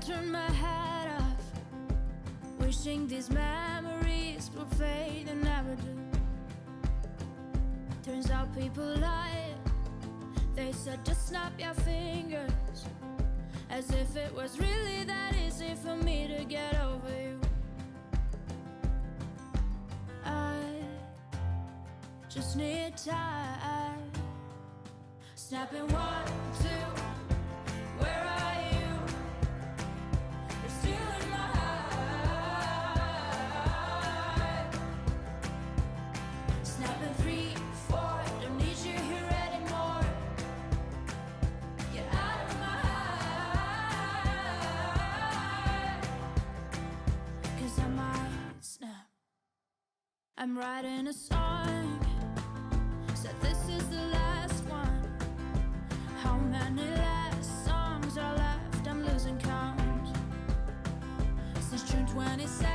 turn my hat off, wishing these memories will fade and never do. Turns out people lie. They said just snap your fingers, as if it was really that easy for me to get over you. I just need time. Snapping 1, 2, where are you? You're still in my heart. Snapping 3, 4, don't need you here anymore. Get out of my heart, 'cause I might snap. I'm writing a song, said this is the last one. How many last songs are left? I'm losing count. Since June 27th